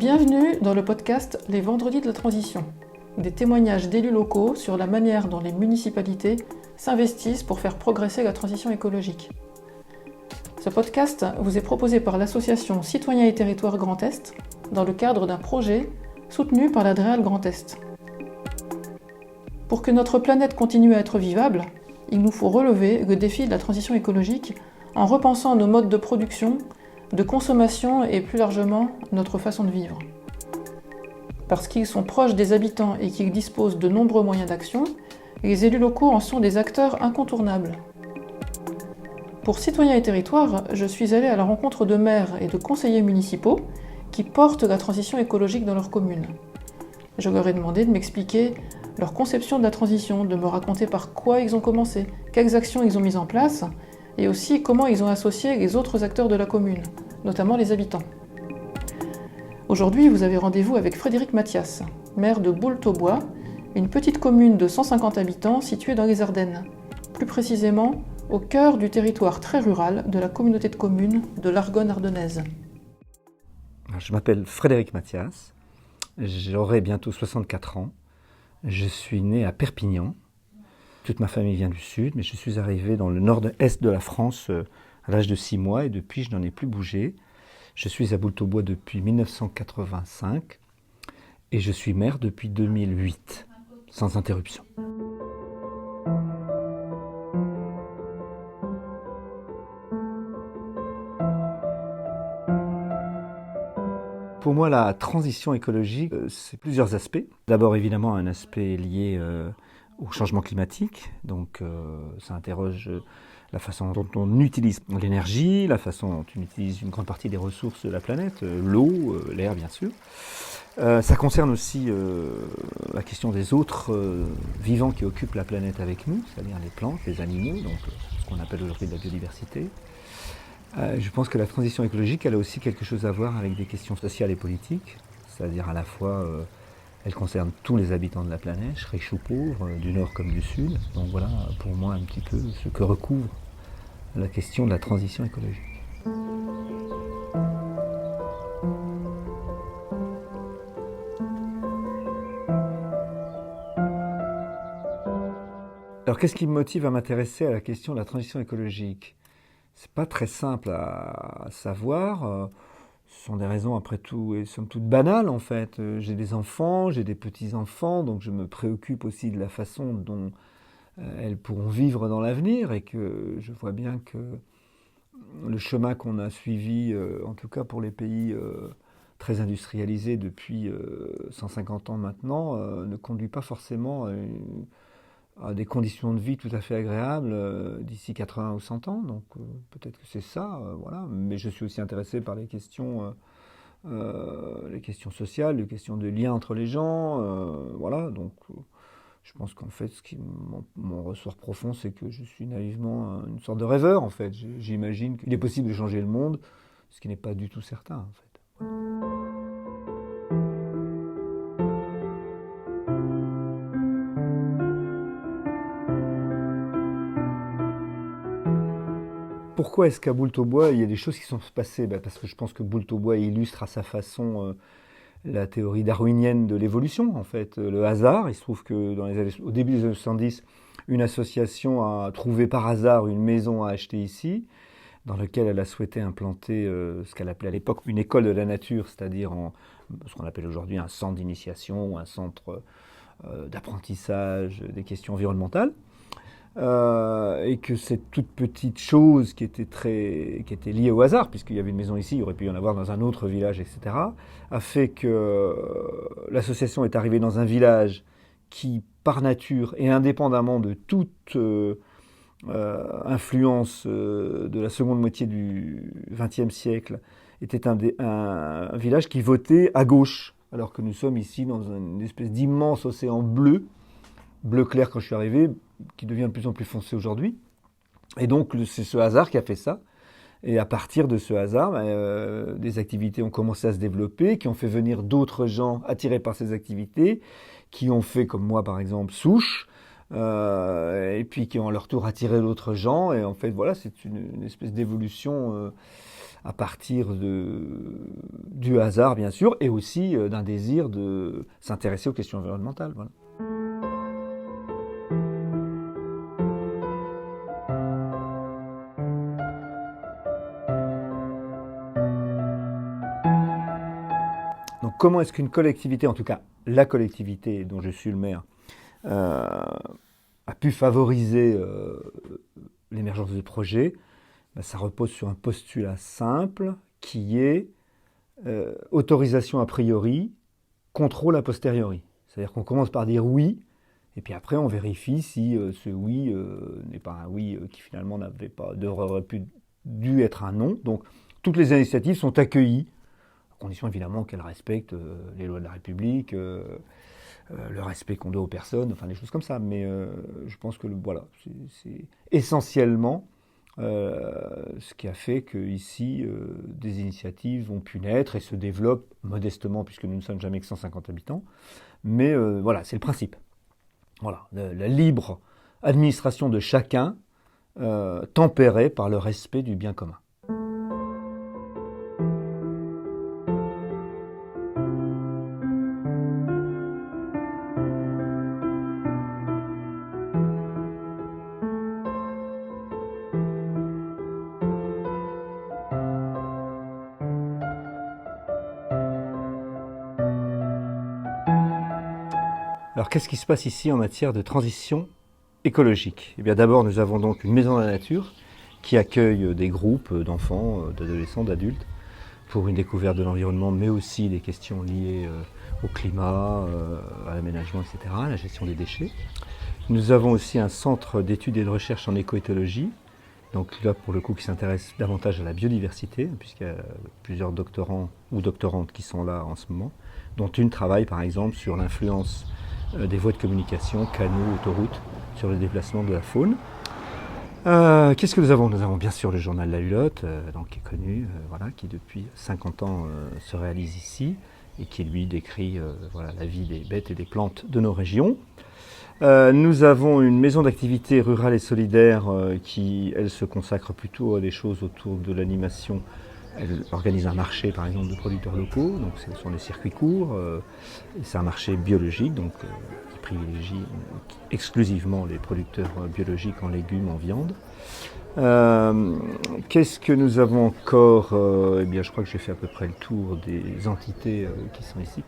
Bienvenue dans le podcast Les Vendredis de la Transition, des témoignages d'élus locaux sur la manière dont les municipalités s'investissent pour faire progresser la transition écologique. Ce podcast vous est proposé par l'association Citoyens et Territoires Grand Est dans le cadre d'un projet soutenu par la DREAL Grand Est. Pour que notre planète continue à être vivable, il nous faut relever le défi de la transition écologique en repensant nos modes de production, de consommation et plus largement notre façon de vivre. Parce qu'ils sont proches des habitants et qu'ils disposent de nombreux moyens d'action, les élus locaux en sont des acteurs incontournables. Pour Citoyens et Territoires, je suis allée à la rencontre de maires et de conseillers municipaux qui portent la transition écologique dans leur commune. Je leur ai demandé de m'expliquer leur conception de la transition, de me raconter par quoi ils ont commencé, quelles actions ils ont mises en place, et aussi comment ils ont associé les autres acteurs de la commune, notamment les habitants. Aujourd'hui, vous avez rendez-vous avec Frédéric Mathias, maire de Boultaubois, une petite commune de 150 habitants située dans les Ardennes, plus précisément au cœur du territoire très rural de la communauté de communes de l'Argonne ardennaise. Je m'appelle Frédéric Mathias, j'aurai bientôt 64 ans, je suis né à Perpignan. Toute ma famille vient du sud, mais je suis arrivé dans le nord-est de la France à l'âge de 6 mois et depuis je n'en ai plus bougé. Je suis à Boultaubois depuis 1985 et je suis maire depuis 2008, sans interruption. Pour moi, la transition écologique, c'est plusieurs aspects. D'abord, évidemment, un aspect lié au changement climatique. Donc, ça interroge la façon dont on utilise l'énergie, la façon dont on utilise une grande partie des ressources de la planète, l'eau, l'air, bien sûr. Ça concerne aussi la question des autres vivants qui occupent la planète avec nous, c'est-à-dire les plantes, les animaux, donc ce qu'on appelle aujourd'hui de la biodiversité. Je pense que la transition écologique, elle a aussi quelque chose à voir avec des questions sociales et politiques, c'est-à-dire à la fois, elle concerne tous les habitants de la planète, riches ou pauvres, du nord comme du sud. Donc voilà, pour moi, un petit peu ce que recouvre la question de la transition écologique. Alors, qu'est-ce qui me motive à m'intéresser à la question de la transition écologique ? C'est pas très simple à savoir. Ce sont des raisons, après tout, et somme toute banales, en fait. J'ai des enfants, j'ai des petits-enfants, donc je me préoccupe aussi de la façon dont elles pourront vivre dans l'avenir, et que je vois bien que le chemin qu'on a suivi, en tout cas pour les pays très industrialisés depuis 150 ans maintenant, ne conduit pas forcément à des conditions de vie tout à fait agréables d'ici 80 ou 100 ans, donc peut-être que c'est ça, voilà. Mais je suis aussi intéressé par les questions sociales, les questions de lien entre les gens, voilà. Donc je pense qu'en fait, mon ressort profond, c'est que je suis naïvement une sorte de rêveur, en fait. J'imagine qu'il est possible de changer le monde, ce qui n'est pas du tout certain, en fait. Pourquoi est-ce qu'à Boultaubois, il y a des choses qui sont passées ? Parce que je pense que Boultaubois illustre à sa façon la théorie darwinienne de l'évolution, en fait. Le hasard, il se trouve que au début des années 70, une association a trouvé par hasard une maison à acheter ici, dans laquelle elle a souhaité implanter ce qu'elle appelait à l'époque une école de la nature, c'est-à-dire ce qu'on appelle aujourd'hui un centre d'initiation ou un centre d'apprentissage des questions environnementales. Et que cette toute petite chose qui était liée au hasard, puisqu'il y avait une maison ici, il aurait pu y en avoir dans un autre village, etc., a fait que l'association est arrivée dans un village qui, par nature et indépendamment de toute influence de la seconde moitié du XXe siècle, était un village qui votait à gauche, alors que nous sommes ici dans une espèce d'immense océan bleu clair quand je suis arrivé, qui devient de plus en plus foncé aujourd'hui. Et donc, c'est ce hasard qui a fait ça. Et à partir de ce hasard, des activités ont commencé à se développer, qui ont fait venir d'autres gens attirés par ces activités, qui ont fait, comme moi par exemple, souche, et puis qui ont à leur tour attiré d'autres gens. Et en fait, voilà, c'est une espèce d'évolution à partir du hasard, bien sûr, et aussi d'un désir de s'intéresser aux questions environnementales. Voilà. Donc comment est-ce qu'une collectivité, en tout cas la collectivité dont je suis le maire, a pu favoriser l'émergence de projets? Ben, ça repose sur un postulat simple qui est autorisation a priori, contrôle a posteriori. C'est-à-dire qu'on commence par dire oui, et puis après on vérifie si ce oui n'est pas un oui qui finalement aurait dû être un non. Donc toutes les initiatives sont accueillies, à condition évidemment qu'elles respectent les lois de la République, le respect qu'on doit aux personnes, enfin des choses comme ça. Mais je pense que voilà, c'est essentiellement ce qui a fait qu'ici, des initiatives ont pu naître et se développent modestement, puisque nous ne sommes jamais que 150 habitants. Mais voilà, c'est le principe. Voilà, la libre administration de chacun, tempérée par le respect du bien commun. Alors qu'est-ce qui se passe ici en matière de transition écologique? Eh bien d'abord nous avons donc une maison de la nature qui accueille des groupes d'enfants, d'adolescents, d'adultes pour une découverte de l'environnement, mais aussi des questions liées au climat, à l'aménagement, etc., à la gestion des déchets. Nous avons aussi un centre d'études et de recherche en écoéthologie, donc là pour le coup qui s'intéresse davantage à la biodiversité, puisqu'il y a plusieurs doctorants ou doctorantes qui sont là en ce moment, dont une travaille par exemple sur l'influence des voies de communication, canaux, autoroutes, sur le déplacement de la faune. Qu'est-ce que nous avons? Nous avons bien sûr le journal La Hulotte, donc, qui est connu, voilà, qui depuis 50 ans se réalise ici et qui lui décrit voilà, la vie des bêtes et des plantes de nos régions. Nous avons une maison d'activité rurale et solidaire qui, elle, se consacre plutôt à des choses autour de l'animation. Elle organise un marché, par exemple, de producteurs locaux, donc ce sont des circuits courts. C'est un marché biologique, donc qui privilégie exclusivement les producteurs biologiques en légumes, en viande. Qu'est-ce que nous avons encore? Eh bien, je crois que j'ai fait à peu près le tour des entités qui sont ici.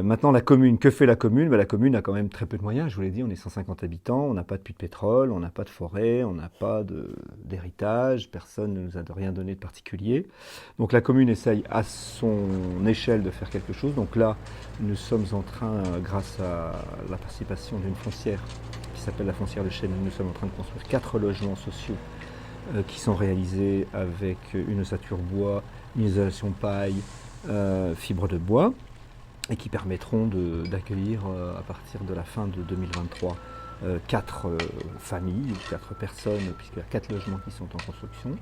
Maintenant, la commune, que fait la commune? La commune a quand même très peu de moyens, je vous l'ai dit, on est 150 habitants, on n'a pas de puits de pétrole, on n'a pas de forêt, on n'a pas d'héritage, personne ne nous a rien donné de particulier. Donc la commune essaye à son échelle de faire quelque chose. Donc là, nous sommes en train, grâce à la participation d'une foncière qui s'appelle la foncière de Chêne, nous sommes en train de construire 4 logements sociaux qui sont réalisés avec une ossature bois, une isolation paille, fibre de bois, et qui permettront d'accueillir à partir de la fin de 2023 4 familles, 4 personnes, puisqu'il y a 4 logements qui sont en construction.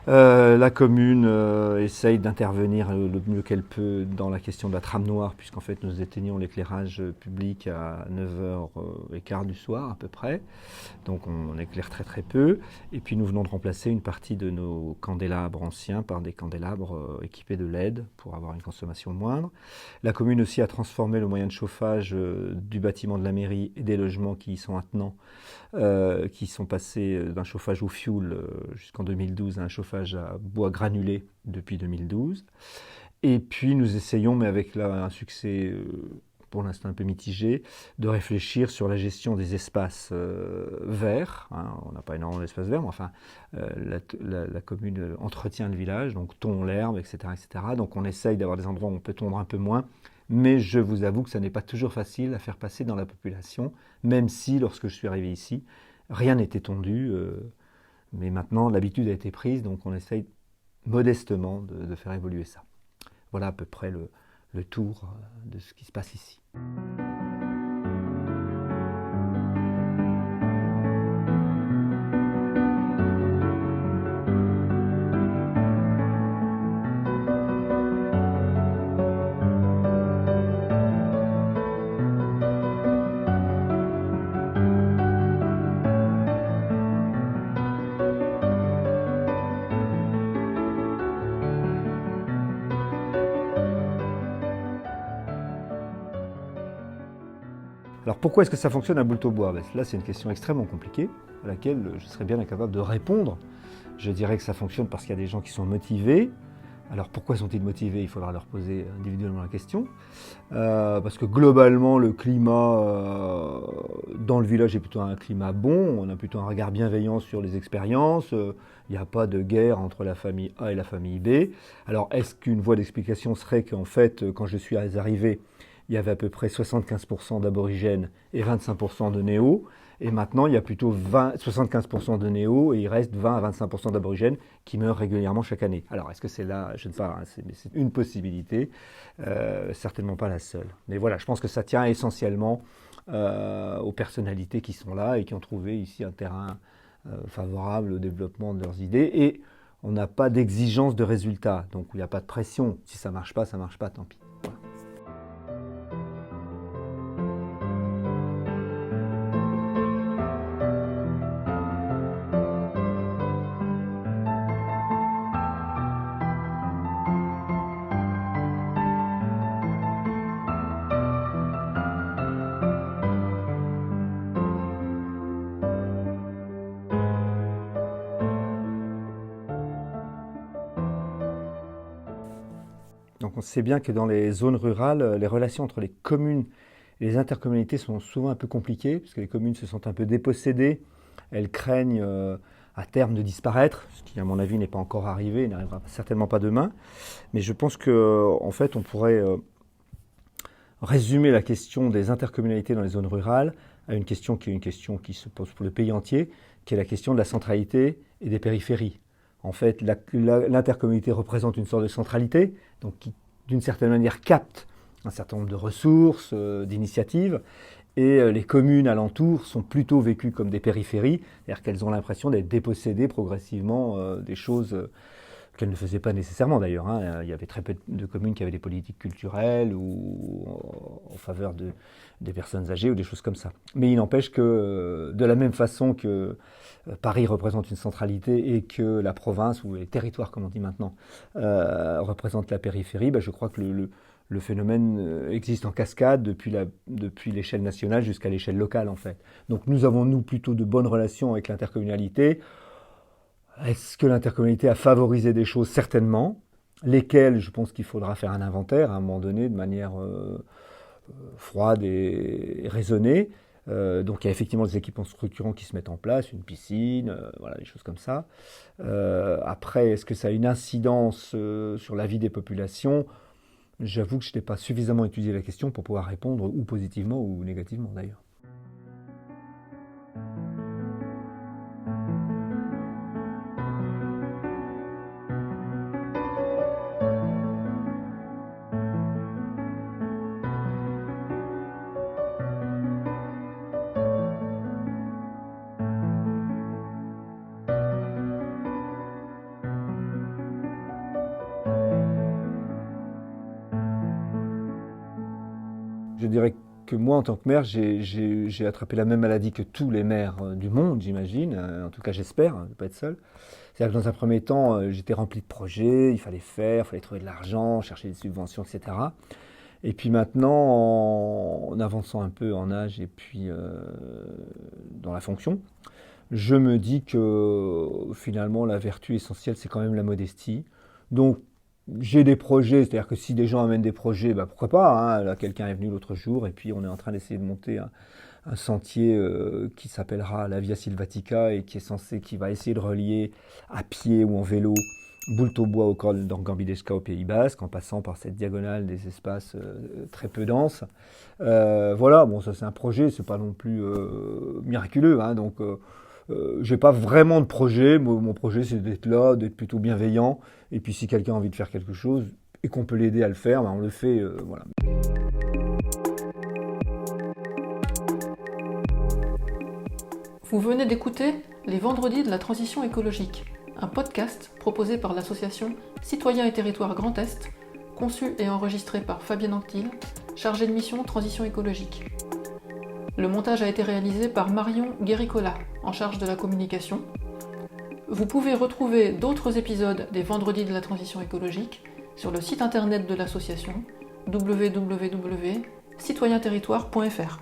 La commune essaye d'intervenir le mieux qu'elle peut dans la question de la trame noire, puisqu'en fait nous éteignons l'éclairage public à 9h15 du soir à peu près, donc on éclaire très très peu, et puis nous venons de remplacer une partie de nos candélabres anciens par des candélabres équipés de LED pour avoir une consommation moindre. La commune aussi a transformé le moyen de chauffage du bâtiment de la mairie et des logements qui y sont attenants, qui sont passés d'un chauffage au fioul jusqu'en 2012 à un chauffage à bois granulé depuis 2012. Et puis nous essayons, mais avec là un succès pour l'instant un peu mitigé, de réfléchir sur la gestion des espaces verts. Hein. On n'a pas énormément d'espaces verts, mais enfin la commune entretient le village, donc tond l'herbe, etc., etc. Donc on essaye d'avoir des endroits où on peut tondre un peu moins. Mais je vous avoue que ça n'est pas toujours facile à faire passer dans la population, même si, lorsque je suis arrivé ici, Rien n'est étendu, mais maintenant l'habitude a été prise, donc on essaye modestement de faire évoluer ça. Voilà à peu près le tour de ce qui se passe ici. Alors pourquoi est-ce que ça fonctionne à Boulot-Bois? Là, c'est une question extrêmement compliquée à laquelle je serais bien incapable de répondre. Je dirais que ça fonctionne parce qu'il y a des gens qui sont motivés. Alors pourquoi sont-ils motivés? Il faudra leur poser individuellement la question. Parce que globalement, le climat dans le village est plutôt un climat bon. On a plutôt un regard bienveillant sur les expériences. Il n'y a pas de guerre entre la famille A et la famille B. Alors est-ce qu'une voie d'explication serait qu'en fait, quand je suis arrivé, il y avait à peu près 75% d'aborigènes et 25% de néos. Et maintenant, il y a plutôt 75% de néos et il reste 20 à 25% d'aborigènes qui meurent régulièrement chaque année. Alors, est-ce que c'est là? Je ne sais pas, c'est une possibilité, certainement pas la seule. Mais voilà, je pense que ça tient essentiellement aux personnalités qui sont là et qui ont trouvé ici un terrain favorable au développement de leurs idées. Et on n'a pas d'exigence de résultat, donc il n'y a pas de pression. Si ça ne marche pas, tant pis. Voilà. Donc on sait bien que dans les zones rurales, les relations entre les communes et les intercommunalités sont souvent un peu compliquées, parce que les communes se sentent un peu dépossédées, elles craignent à terme de disparaître, ce qui à mon avis n'est pas encore arrivé, et n'arrivera certainement pas demain. Mais je pense qu'en fait on pourrait résumer la question des intercommunalités dans les zones rurales à une question qui se pose pour le pays entier, qui est la question de la centralité et des périphéries. En fait, l'intercommunalité représente une sorte de centralité, donc qui, d'une certaine manière, capte un certain nombre de ressources, d'initiatives, et les communes alentours sont plutôt vécues comme des périphéries, c'est-à-dire qu'elles ont l'impression d'être dépossédées progressivement des choses qu'elles ne faisaient pas nécessairement d'ailleurs. Il y avait très peu de communes qui avaient des politiques culturelles ou en faveur des personnes âgées ou des choses comme ça. Mais il n'empêche que de la même façon que Paris représente une centralité et que la province, ou les territoires comme on dit maintenant, représentent la périphérie, je crois que le phénomène existe en cascade depuis l'échelle nationale jusqu'à l'échelle locale en fait. Donc nous avons plutôt de bonnes relations avec l'intercommunalité. Est-ce que l'intercommunalité a favorisé des choses? Certainement. Lesquelles? Je pense qu'il faudra faire un inventaire à un moment donné de manière froide et raisonnée. Donc il y a effectivement des équipements structurants qui se mettent en place, une piscine, voilà, des choses comme ça. Après, est-ce que ça a une incidence sur la vie des populations? J'avoue que je n'ai pas suffisamment étudié la question pour pouvoir répondre ou positivement ou négativement d'ailleurs. Je dirais que moi, en tant que maire, j'ai attrapé la même maladie que tous les maires du monde, j'imagine. En tout cas, j'espère, ne pas être seul. C'est-à-dire que dans un premier temps, j'étais rempli de projets, il fallait trouver de l'argent, chercher des subventions, etc. Et puis maintenant, en avançant un peu en âge et puis dans la fonction, je me dis que finalement, la vertu essentielle, c'est quand même la modestie. Donc, j'ai des projets, c'est-à-dire que si des gens amènent des projets, pourquoi pas. Là, quelqu'un est venu l'autre jour et puis on est en train d'essayer de monter un sentier qui s'appellera la Via Silvatica et qui va essayer de relier à pied ou en vélo Boulot-Bois au corps d'Angambidesca au Pays Basque, en passant par cette diagonale des espaces très peu denses. Voilà, bon, ça c'est un projet, c'est pas non plus miraculeux, hein, donc j'ai pas vraiment de projet. Mon projet c'est d'être là, d'être plutôt bienveillant, et puis si quelqu'un a envie de faire quelque chose et qu'on peut l'aider à le faire, ben, on le fait, voilà. Vous venez d'écouter Les Vendredis de la Transition écologique, un podcast proposé par l'association Citoyens et Territoires Grand Est, conçu et enregistré par Fabienne Anctil, chargée de mission Transition écologique. Le montage a été réalisé par Marion Guéricola, en charge de la communication. Vous pouvez retrouver d'autres épisodes des Vendredis de la Transition écologique sur le site internet de l'association www.citoyenterritoire.fr.